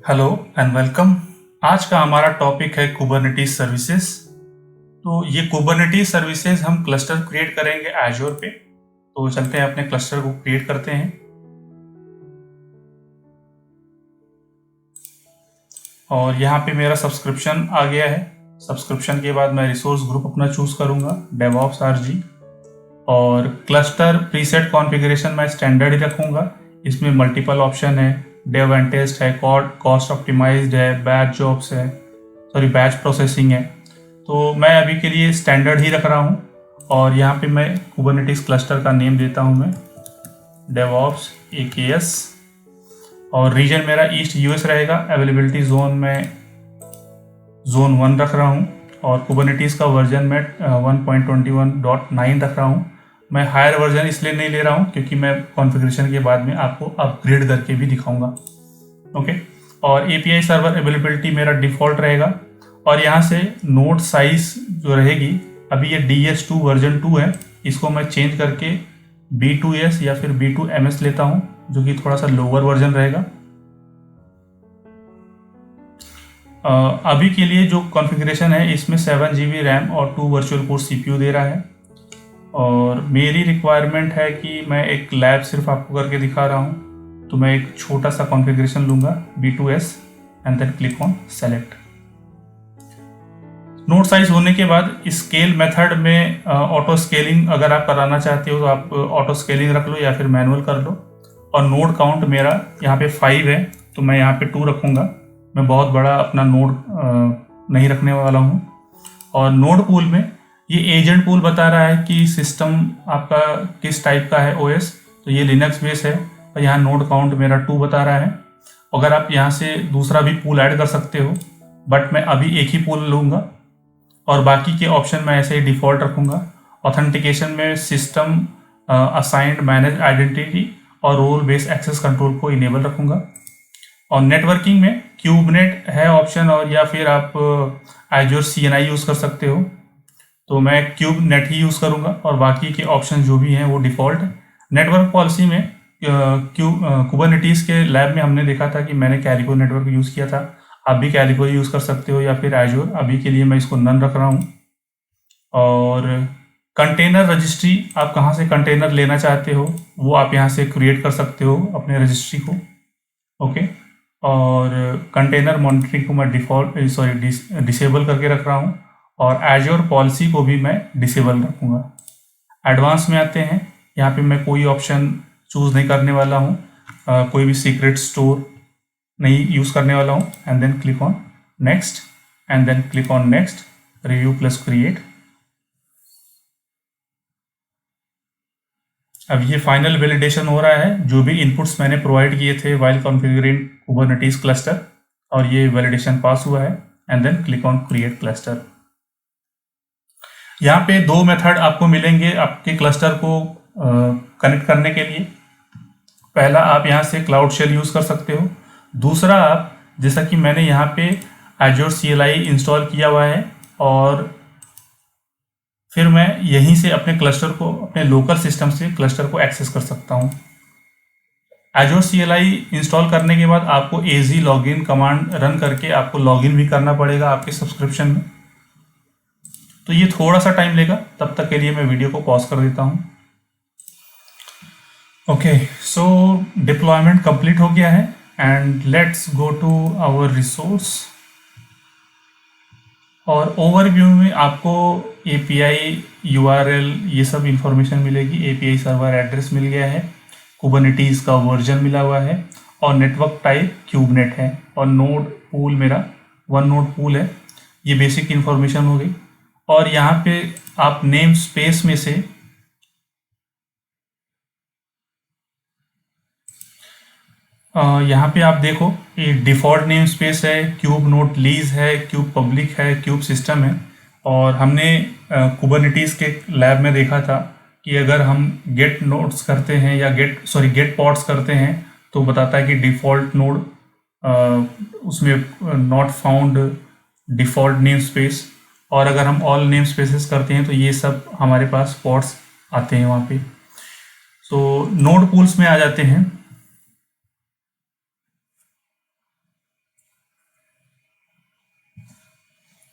Hello and welcome. आज का हमारा टॉपिक है कुबरनेटिस सर्विसेज। तो ये कुबरनेटिस सर्विसेज हम क्लस्टर क्रिएट करेंगे एजोर पे। तो चलते हैं अपने क्लस्टर को क्रिएट करते हैं। और यहाँ पे मेरा सब्सक्रिप्शन आ गया है। सब्सक्रिप्शन के बाद मैं रिसोर्स ग्रुप अपना चूज करूँगा डेवऑप्स आरजी। और क्लस्टर प्रीसेट कॉन्फ़िगरेशन मैं स्टैंडर्ड ही रखूँगा। इसमें मल्टीपल ऑप्शन है, डेव एंड टेस्ट है, कॉस्ट ऑप्टिमाइज्ड है, बैच जॉब्स है, बैच प्रोसेसिंग है। तो मैं अभी के लिए स्टैंडर्ड ही रख रहा हूँ। और यहाँ पे मैं कुबरनेटिस क्लस्टर का नेम देता हूँ मैं डेवऑप्स AKS। और रीजन मेरा ईस्ट यूएस रहेगा। अवेलेबिलिटी जोन में जोन 1 रख रहा हूँ। और कुबरनेटिस का वर्जन मैं 1.21.9 रख रहा हूँ। मैं हायर वर्जन इसलिए नहीं ले रहा हूँ क्योंकि मैं कॉन्फ़िगरेशन के बाद में आपको अपग्रेड करके भी दिखाऊंगा। ओके। और API सर्वर अवेलेबिलिटी मेरा डिफ़ॉल्ट रहेगा। और यहाँ से नोड साइज जो रहेगी, अभी ये DS2 वर्जन 2 है, इसको मैं चेंज करके B2S या फिर B2MS लेता हूँ, जो कि थोड़ा सा लोअर वर्जन रहेगा। अभी के लिए जो कॉन्फ़िगरेशन है इसमें 7 GB रैम और 2 वर्चुअल कोर CPU दे रहा है। और मेरी रिक्वायरमेंट है कि मैं एक लैब सिर्फ आपको करके दिखा रहा हूँ, तो मैं एक छोटा सा कॉन्फ़िगरेशन लूँगा B2S and then click on select. Node size होने के बाद स्केल मेथड में ऑटो स्केलिंग अगर आप कराना चाहते हो तो आप ऑटो स्केलिंग रख लो या फिर मैनुअल कर लो। और नोड काउंट मेरा यहाँ पे 5 है, तो मैं यहाँ पे 2 रखूँगा। मैं बहुत बड़ा अपना नोड नहीं रखने वाला हूँ। और नोड पूल में ये एजेंट पूल बता रहा है कि सिस्टम आपका किस टाइप का है OS। तो ये लिनक्स बेस है और यहाँ नोड काउंट मेरा 2 बता रहा है। अगर आप यहाँ से दूसरा भी पूल ऐड कर सकते हो, बट मैं अभी एक ही पूल लूँगा। और बाकी के ऑप्शन मैं ऐसे ही डिफ़ॉल्ट रखूँगा। ऑथेंटिकेशन में सिस्टम असाइंड मैनेज आइडेंटिटी और रोल बेस्ड एक्सेस कंट्रोल को इनेबल रखूँगा। और नेटवर्किंग में क्यूबनेट है ऑप्शन, और या फिर आप एजोर CNI यूज़ कर सकते हो। तो मैं क्यूबनेट ही यूज़ करूँगा और बाकी के ऑप्शन जो भी हैं वो डिफ़ॉल्ट है। नेटवर्क पॉलिसी में कुबरनेटिस के लैब में हमने देखा था कि मैंने कैलिको नेटवर्क यूज़ किया था। आप भी कैलिको यूज़ कर सकते हो या फिर एजोर। अभी के लिए मैं इसको नन रख रहा हूँ। और कंटेनर रजिस्ट्री, आप कहाँ से कंटेनर लेना चाहते हो वो आप यहाँ से क्रिएट कर सकते हो अपने रजिस्ट्री को। ओके। और कंटेनर मॉनिटरिंग को मैं डिसेबल करके रख रहा हूँ। और एजोर पॉलिसी को भी मैं डिसेबल रखूँगा। एडवांस में आते हैं। यहाँ पे मैं कोई ऑप्शन चूज़ नहीं करने वाला हूँ, कोई भी सीक्रेट स्टोर नहीं यूज़ करने वाला हूँ। And then click on next and then click on next, review plus create. अब ये फाइनल वैलिडेशन हो रहा है, जो भी इनपुट्स मैंने प्रोवाइड किए थे वाइल कॉन्फ़िगरिंग कुबरनेटिस क्लस्टर, और ये वैलिडेशन पास हुआ है। And then click on create cluster. यहाँ पे 2 मेथड आपको मिलेंगे आपके क्लस्टर को कनेक्ट करने के लिए। पहला, आप यहाँ से क्लाउड शेल यूज़ कर सकते हो। दूसरा, आप जैसा कि मैंने यहाँ पे एजोर CLI इंस्टॉल किया हुआ है, और फिर मैं यहीं से अपने क्लस्टर को, अपने लोकल सिस्टम से क्लस्टर को एक्सेस कर सकता हूँ। एजोर CLI इंस्टॉल करने के बाद आपको AZ लॉगिन कमांड रन करके आपको लॉगिन भी करना पड़ेगा आपके सब्सक्रिप्शन में। तो ये थोड़ा सा टाइम लेगा, तब तक के लिए मैं वीडियो को पॉज कर देता हूँ। ओके, सो डिप्लॉयमेंट कंप्लीट हो गया है and let's go to our resource. और ओवरव्यू में आपको API URL ये सब इंफॉर्मेशन मिलेगी। API सर्वर एड्रेस मिल गया है, कुबरनेटिस का वर्जन मिला हुआ है, और नेटवर्क टाइप क्यूबनेट है, और नोड पूल मेरा 1 नोड पूल है। ये बेसिक इंफॉर्मेशन हो गई। और यहाँ पे आप नेम स्पेस में से यहाँ पे आप देखो, ये डिफ़ॉल्ट नेम स्पेस है, क्यूब नोड लीज है, क्यूब पब्लिक है, क्यूब सिस्टम है। और हमने कुबरनेटिस के लैब में देखा था कि अगर हम गेट नोड्स करते हैं या गेट पॉड्स करते हैं, तो बताता है कि डिफ़ॉल्ट नोड, उसमें not found default name space. और अगर हम ऑल नेम स्पेसेस करते हैं तो ये सब हमारे पास पॉड्स आते हैं वहाँ पे। तो नोड पूल्स में आ जाते हैं।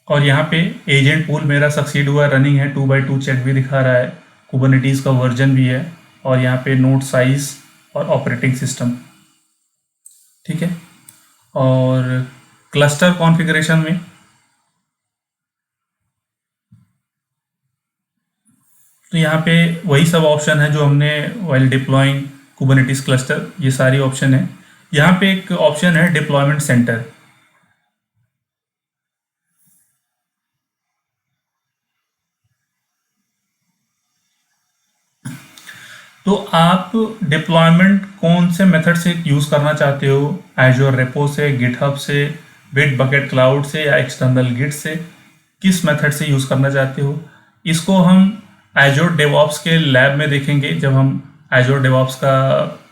और यहाँ पे एजेंट पूल मेरा सक्सीड हुआ, रनिंग है, 2x2 चेक भी दिखा रहा है, कुबरनेटिस का वर्जन भी है, और यहाँ पे नोड साइज और ऑपरेटिंग सिस्टम। ठीक है, और क्लस्टर कॉन्फ़िगरेशन में तो यहाँ पे वही सब ऑप्शन है जो हमने वाइल डिप्लॉइंग कुबरनेटिस क्लस्टर, ये सारी ऑप्शन है। यहाँ पे एक ऑप्शन है डिप्लॉयमेंट सेंटर। तो आप डिप्लॉयमेंट कौन से मेथड से यूज़ करना चाहते हो, एजोर रेपो से, गिटहब से, बिटबकेट क्लाउड से, या एक्सटर्नल गिट से, किस मेथड से यूज़ करना चाहते हो, इसको हम एजोर डेवॉप्स के लैब में देखेंगे। जब हम एजोर डेवॉप्स का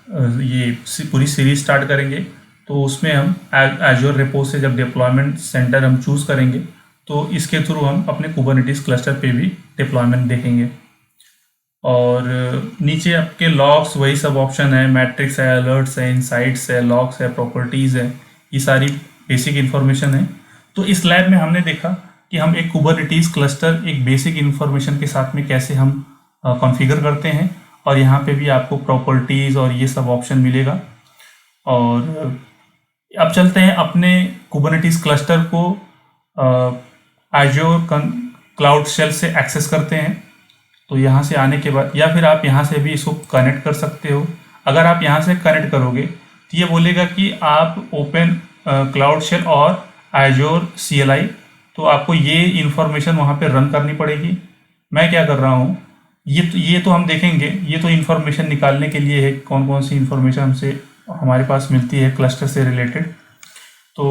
ये पूरी सीरीज स्टार्ट करेंगे तो उसमें हम एजोर रेपो से जब डिप्लॉयमेंट सेंटर हम चूज़ करेंगे तो इसके थ्रू हम अपने कुबरनेटिस क्लस्टर पे भी डिप्लॉयमेंट देखेंगे। और नीचे आपके लॉग्स वही सब ऑप्शन है, मैट्रिक्स है, अलर्ट्स है, इनसाइट्स है, लॉग्स है, प्रॉपर्टीज़ है, ये सारी बेसिक इन्फॉर्मेशन है। तो इस लैब में हमने देखा कि हम एक कुबरनेटिस क्लस्टर एक बेसिक इन्फॉर्मेशन के साथ में कैसे हम कॉन्फ़िगर करते हैं, और यहाँ पे भी आपको प्रॉपर्टीज़ और ये सब ऑप्शन मिलेगा। और अब चलते हैं अपने कुबरनेटिस क्लस्टर को एजोर क्लाउड शेल से एक्सेस करते हैं। तो यहाँ से आने के बाद, या फिर आप यहाँ से भी इसको कनेक्ट कर सकते हो। अगर आप यहाँ से कनेक्ट करोगे तो ये बोलेगा कि आप ओपन क्लाउड शेल और एजोर CLI, तो आपको ये इन्फॉर्मेशन वहाँ पे रन करनी पड़ेगी। मैं क्या कर रहा हूँ, ये तो हम देखेंगे, ये तो इन्फॉर्मेशन निकालने के लिए है, कौन कौन सी इन्फॉर्मेशन हमसे हमारे पास मिलती है क्लस्टर से रिलेटेड। तो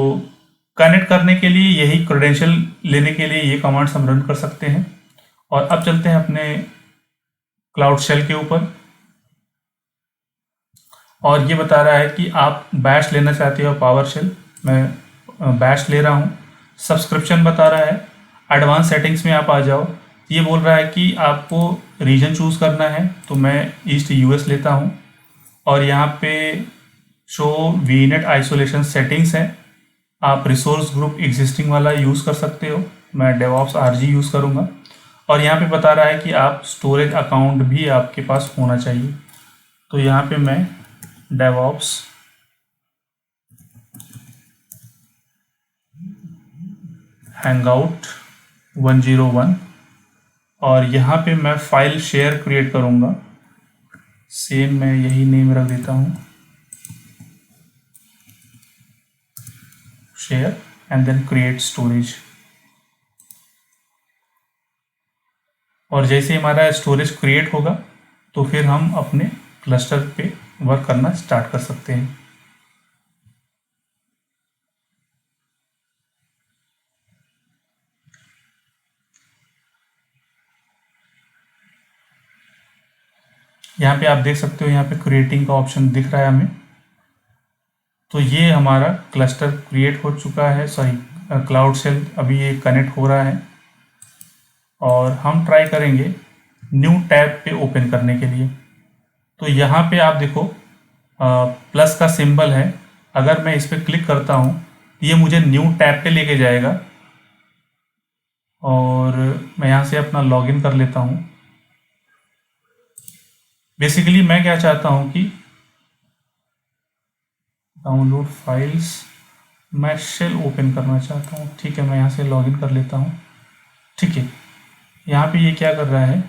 कनेक्ट करने के लिए यही क्रेडेंशियल लेने के लिए ये कमांड्स हम रन कर सकते हैं। और अब चलते हैं अपने क्लाउड शेल के ऊपर, और ये बता रहा है कि आप बैश लेना चाहते हो, पावर शेल। मैं बैश ले रहा हूँ। सब्सक्रिप्शन बता रहा है। एडवांस सेटिंग्स में आप आ जाओ। ये बोल रहा है कि आपको रीजन चूज़ करना है, तो मैं ईस्ट US लेता हूँ। और यहाँ पे शो VNet आइसोलेशन सेटिंग्स है। आप रिसोर्स ग्रुप एग्जिस्टिंग वाला यूज़ कर सकते हो, मैं डेवॉप्स RG यूज़ करूँगा। और यहाँ पे बता रहा है कि आप स्टोरेज अकाउंट भी आपके पास होना चाहिए। तो यहाँ पे मैं डेवॉप्स हैंगआउट 101, और यहाँ पे मैं फाइल शेयर क्रिएट करूँगा। सेम मैं यही नेम रख देता हूँ, share and then create storage. और जैसे हमारा स्टोरेज क्रिएट होगा तो फिर हम अपने क्लस्टर पे वर्क करना स्टार्ट कर सकते हैं। यहाँ पे आप देख सकते हो, यहाँ पे क्रिएटिंग का ऑप्शन दिख रहा है हमें। तो ये हमारा क्लस्टर क्रिएट हो चुका है, सॉरी क्लाउड शेल अभी ये कनेक्ट हो रहा है। और हम ट्राई करेंगे न्यू टैब पे ओपन करने के लिए। तो यहाँ पे आप देखो प्लस का सिंबल है, अगर मैं इस पर क्लिक करता हूँ तो ये मुझे न्यू टैब पे लेके जाएगा। और मैं यहाँ से अपना लॉगिन कर लेता हूँ। बेसिकली मैं क्या चाहता हूँ कि डाउनलोड फाइल्स, मैं शेल ओपन करना चाहता हूँ। ठीक है, मैं यहाँ से लॉगिन कर लेता हूँ। ठीक है, यहाँ पे ये क्या कर रहा है,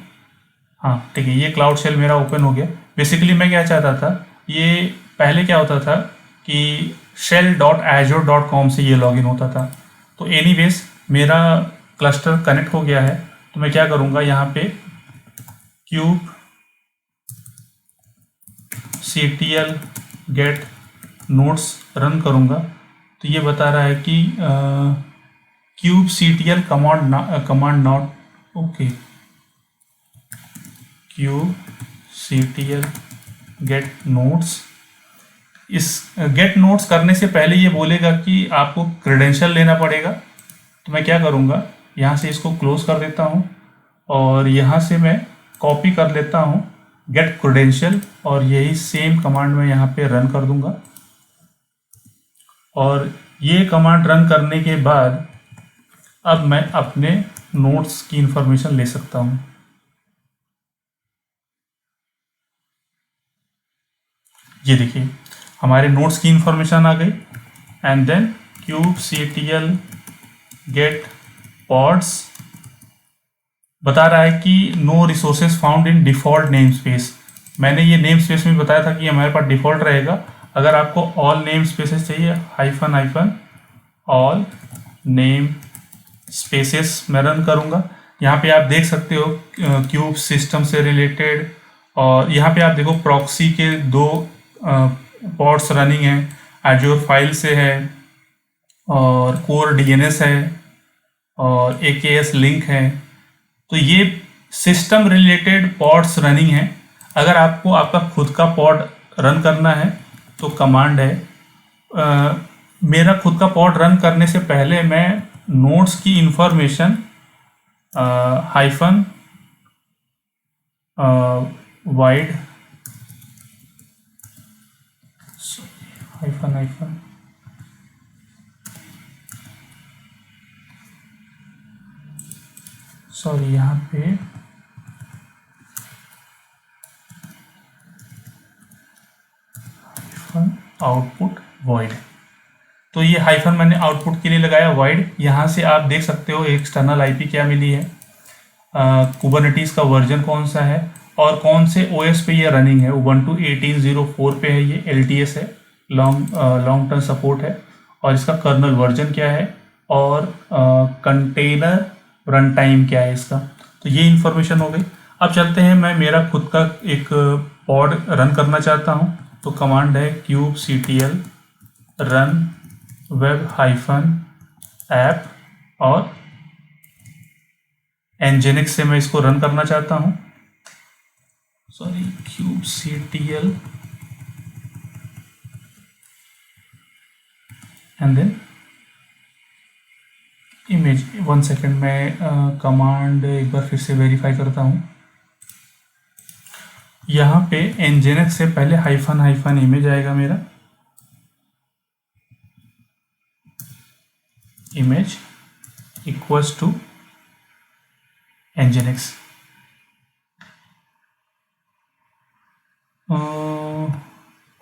हाँ ठीक है, ये क्लाउड शेल मेरा ओपन हो गया। बेसिकली मैं क्या चाहता था, ये पहले क्या होता था कि shell.azure.com से ये लॉगिन होता था। तो एनीवेज मेरा क्लस्टर कनेक्ट हो गया है, तो मैं क्या करूँगा, यहाँ पे cube ctl get notes run करूँगा। तो ये बता रहा है कि cube ctl command not okay, cube ctl gate notes. इस गेट नोट्स करने से पहले ये बोलेगा कि आपको क्रेडेंशियल लेना पड़ेगा। तो मैं क्या करूँगा, यहाँ से इसको क्लोज कर देता हूँ और यहाँ से मैं कॉपी कर लेता हूँ गेट क्रेडेंशियल, और यही सेम कमांड मैं यहाँ पे रन कर दूँगा। और ये कमांड रन करने के बाद अब मैं अपने नोट्स की इंफॉर्मेशन ले सकता हूँ। ये देखिए हमारे नोट्स की इंफॉर्मेशन आ गई। And then kubectl get pods बता रहा है कि no resources found in default name space. मैंने ये नेम स्पेस में बताया था कि हमारे पास डिफ़ॉल्ट रहेगा। अगर आपको ऑल नेम स्पेसेस चाहिए हाइफन ऑल नेम स्पेसेस मैं रन करूँगा। यहाँ पे आप देख सकते हो क्यूब सिस्टम से रिलेटेड, और यहाँ पे आप देखो प्रॉक्सी के 2 पॉड्स रनिंग हैं, एज्योर फाइल से है और कोर डीएनएस है और AKS लिंक है। तो ये सिस्टम रिलेटेड पॉड्स रनिंग है। अगर आपको आपका खुद का पॉड रन करना है तो कमांड है। मेरा खुद का पॉड रन करने से पहले मैं नोट्स की information hyphen wide hyphen sorry यहाँ पे आउटपुट वॉइड। तो ये हाइफन मैंने आउटपुट के लिए लगाया वॉइड। यहाँ से आप देख सकते हो एक्सटर्नल आईपी क्या मिली है, कुबरनेटिस का वर्जन कौन सा है और कौन से ओएस पे ये रनिंग है। उबंटू 18.04 पे है, ये LTS है, लॉन्ग टर्म सपोर्ट है, और इसका कर्नल वर्जन क्या है और कंटेनर रन टाइम क्या है इसका। तो ये इन्फॉर्मेशन हो गई। अब चलते हैं, मैं मेरा खुद का एक पॉड रन करना चाहता हूँ। तो कमांड है kubectl run web hyphen app, और nginx से मैं इसको रन करना चाहता हूँ। Sorry kubectl and then image. 1 second, मैं कमांड एक बार फिर से वेरीफाई करता हूँ। यहाँ पे nginx से पहले हाइफन इमेज आएगा मेरा, image equals to nginx।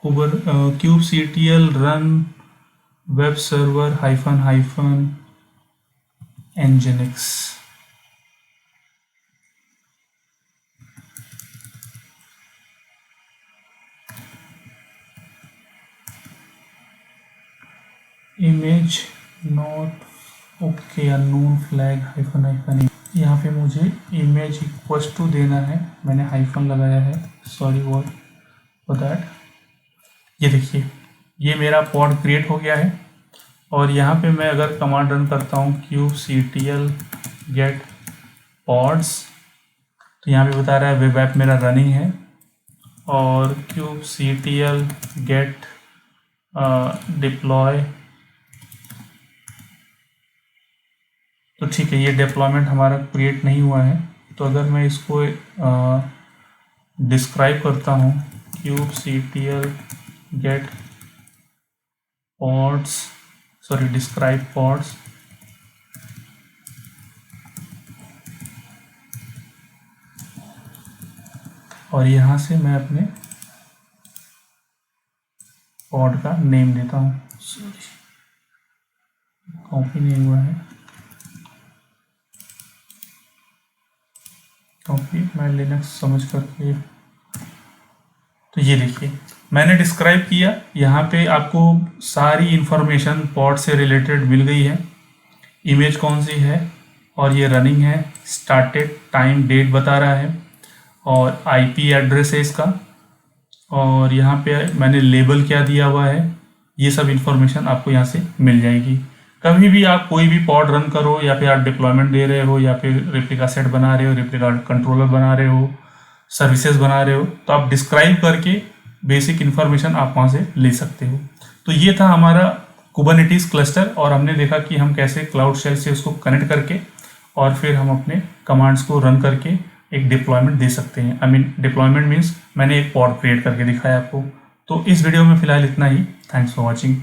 kubectl run web server hyphen nginx। Image not okay, unknown flag hyphen. यहाँ पे मुझे इमेज इक्वल्स टू देना है, मैंने हाइफन लगाया है, सॉरी फॉर दैट। ये देखिए ये मेरा पॉड क्रिएट हो गया है। और यहाँ पे मैं अगर कमांड रन करता हूँ kubectl गेट पॉड्स, तो यहाँ पे बता रहा है वेब ऐप मेरा रनिंग है, और kubectl गेट डिप्लॉय। तो ठीक है, ये डिप्लॉयमेंट हमारा क्रिएट नहीं हुआ है। तो अगर मैं इसको डिस्क्राइब करता हूँ kubectl get pods, sorry describe pods, और यहाँ से मैं अपने पॉड का नेम देता हूँ। सॉरी कॉपी नहीं हुआ है, कॉपी मैं लिनक्स समझ करके। तो ये देखिए मैंने डिस्क्राइब किया, यहाँ पे आपको सारी इंफॉर्मेशन पॉड से रिलेटेड मिल गई है। इमेज कौन सी है और ये रनिंग है, स्टार्टेड टाइम डेट बता रहा है, और आईपी एड्रेस है इसका, और यहाँ पे मैंने लेबल क्या दिया हुआ है। ये सब इंफॉर्मेशन आपको यहाँ से मिल जाएगी। कभी भी आप कोई भी पॉड रन करो, या फिर आप डिप्लॉयमेंट दे रहे हो, या फिर रेप्लिका सेट बना रहे हो, रेप्लिका कंट्रोलर बना रहे हो, सर्विसेज बना रहे हो, तो आप डिस्क्राइब करके बेसिक इन्फॉर्मेशन आप वहाँ से ले सकते हो। तो ये था हमारा कुबरनेटिस क्लस्टर, और हमने देखा कि हम कैसे क्लाउड शेल से उसको कनेक्ट करके और फिर हम अपने कमांड्स को रन करके एक डिप्लॉयमेंट दे सकते हैं। आई मीन डिप्लॉयमेंट मीन्स मैंने एक पॉड क्रिएट करके दिखाया आपको। तो इस वीडियो में फिलहाल इतना ही। Thanks for watching.